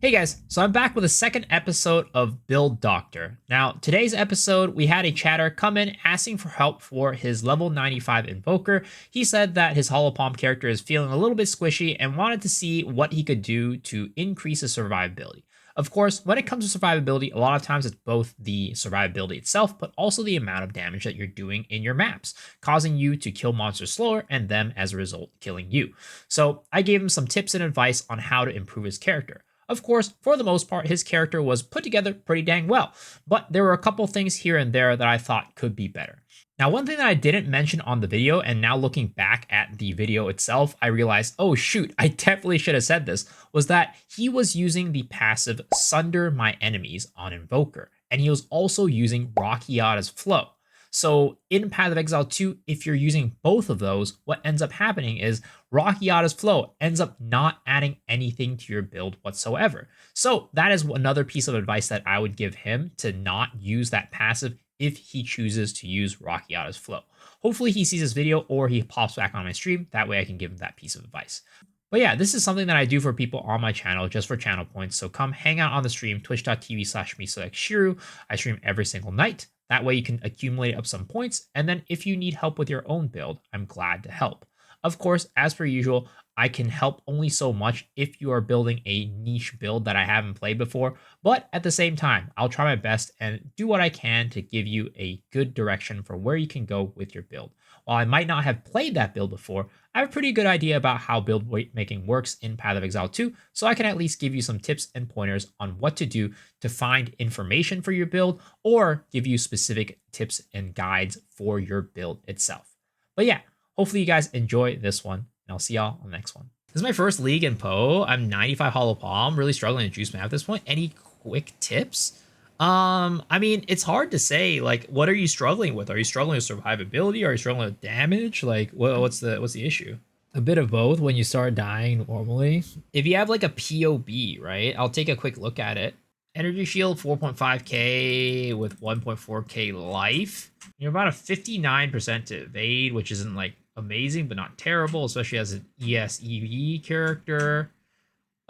Hey guys, so I'm back with a second episode of Build Doctor. Now, today's episode, we had a chatter come in asking for help for his level 95 invoker. He said that his Holopalm character is feeling a little bit squishy and wanted to see what he could do to increase his survivability. Of course, when it comes to survivability, a lot of times it's both the survivability itself, but also the amount of damage that you're doing in your maps, causing you to kill monsters slower and them, as a result, killing you. So I gave him some tips and advice on how to improve his character. Of course, for the most part, his character was put together pretty dang well, but there were a couple things here and there that I thought could be better. Now, one thing that I didn't mention on the video, and now looking back at the video itself, I realized, oh shoot, I definitely should have said this, was that he was using the passive Sunder My Enemies on Invoker, and he was also using Rockiata's Flow. So in Path of Exile 2, if you're using both of those, what ends up happening is Rockiata's Flow ends up not adding anything to your build whatsoever. So that is another piece of advice that I would give him, to not use that passive if he chooses to use Rockiata's Flow. Hopefully he sees this video or he pops back on my stream. That way I can give him that piece of advice. But yeah, this is something that I do for people on my channel just for channel points. So come hang out on the stream, twitch.tv/meselectshiru. I stream every single night. That way you can accumulate up some points. And then if you need help with your own build, I'm glad to help. Of course, as per usual, I can help only so much if you are building a niche build that I haven't played before. But at the same time, I'll try my best and do what I can to give you a good direction for where you can go with your build. While I might not have played that build before, I have a pretty good idea about how build making works in Path of Exile 2, so I can at least give you some tips and pointers on what to do to find information for your build, or give you specific tips and guides for your build itself. But yeah, hopefully you guys enjoy this one, and I'll see y'all on the next one. This is my first league in Poe. I'm 95 Hollow Palm, really struggling to juice map at this point. Any quick tips? I mean, it's hard to say. Like, what are you struggling with? Are you struggling with survivability? Are you struggling with damage? Like, what's the issue? A bit of both when you start dying normally. If you have like a POB, right? I'll take a quick look at it. Energy shield 4.5k with 1.4k life. You're about a 59% to evade, which isn't like amazing, but not terrible, especially as an ESEV character.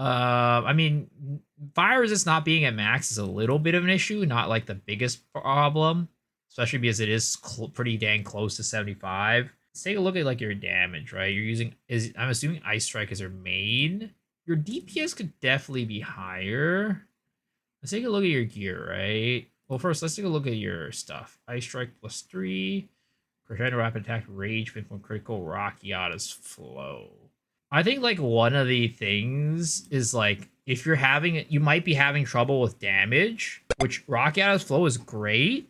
I mean, fire resist not being at max is a little bit of an issue, not like the biggest problem, especially because it is pretty dang close to 75. Let's take a look at like your damage, right? You're using, I'm assuming Ice Strike is your main. Your DPS could definitely be higher. Let's take a look at your gear, right? Well, first, let's take a look at your stuff. Ice Strike +3, Crescendo Rapid Attack, Rage, Pinpoint Critical, Rockiata's Flow. I think like one of the things is like, if you're having, you might be having trouble with damage, which Rockiata's Flow is great,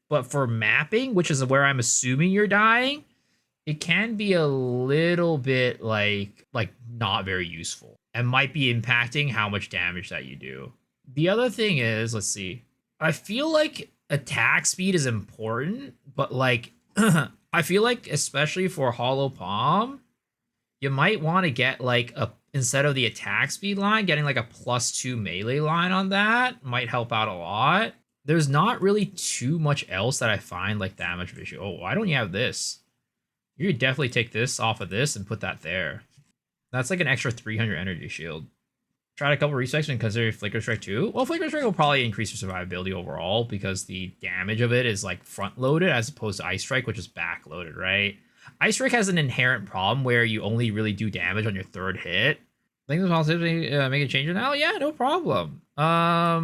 but for mapping, which is where I'm assuming you're dying, it can be a little bit like not very useful and might be impacting how much damage that you do. The other thing is, let's see, I feel like attack speed is important, but like I feel like especially for Hollow Palm, you might want to get like a, instead of the attack speed line, getting like a +2 melee line on that might help out a lot. There's not really too much else that I find like that much of an issue. Oh, why don't you have this? You could definitely take this off of this and put that there. That's like an extra 300 energy shield. Tried a couple respecs and consider Flicker Strike too. Well, Flicker Strike will probably increase your survivability overall because the damage of it is like front loaded as opposed to Ice Strike, which is back loaded, right? Ice Strike has an inherent problem where you only really do damage on your third hit. I think there's possibility make a change now. Yeah, no problem. I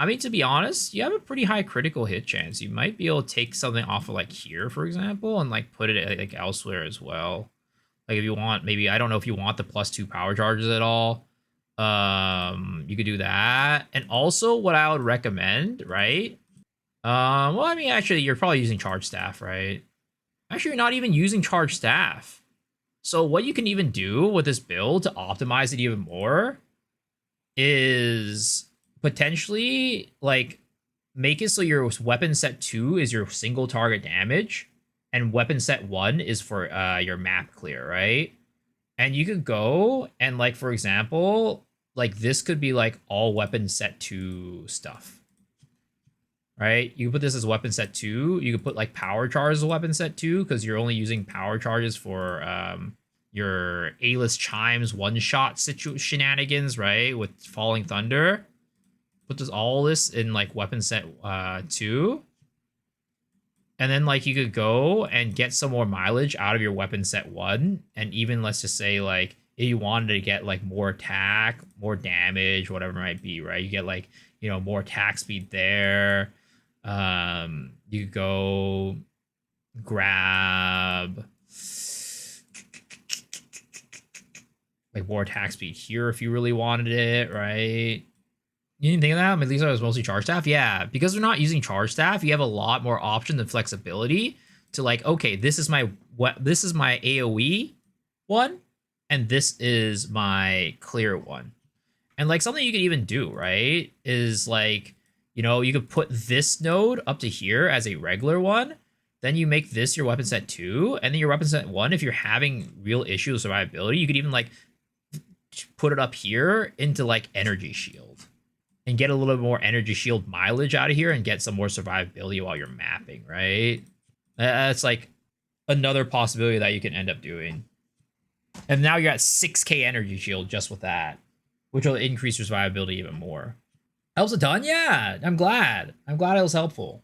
mean, to be honest, you have a pretty high critical hit chance. You might be able to take something off of like here, for example, and like put it like elsewhere as well. Like if you want, maybe, I don't know if you want the +2 power charges at all. You could do that. And also what I would recommend, right? Well, I mean, actually, you're probably using Charge Staff, right? Actually, you're not even using Charge Staff. So what you can even do with this build to optimize it even more is potentially like make it so your weapon set 2 is your single target damage, and weapon set 1 is for your map clear, right? And you could go and like, for example, like this could be like all weapon set 2 stuff, right? You can put this as weapon set 2. You could put like power charge as weapon set 2 because you're only using power charges for your A-list chimes one-shot shenanigans, right? With Falling Thunder. Put all this in like weapon set 2. And then like you could go and get some more mileage out of your weapon set 1. And even let's just say like if you wanted to get like more attack, more damage, whatever it might be, right? You get like, you know, more attack speed there. You could go grab like more attack speed here if you really wanted it, right? You didn't think of that? I mean, these are mostly charge staff. Yeah, because we're not using charge staff, you have a lot more options and flexibility to like, okay, this is my AoE one, and this is my clear one. And like something you could even do, right, is like, you know, you could put this node up to here as a regular one. Then you make this your weapon set 2, and then your weapon set 1, if you're having real issues with survivability, you could even like put it up here into like energy shield and get a little bit more energy shield mileage out of here and get some more survivability while you're mapping, right? That's like another possibility that you can end up doing. And now you're at 6k energy shield just with that, which will increase your survivability even more. Helps a ton? Yeah, I'm glad. I'm glad it was helpful.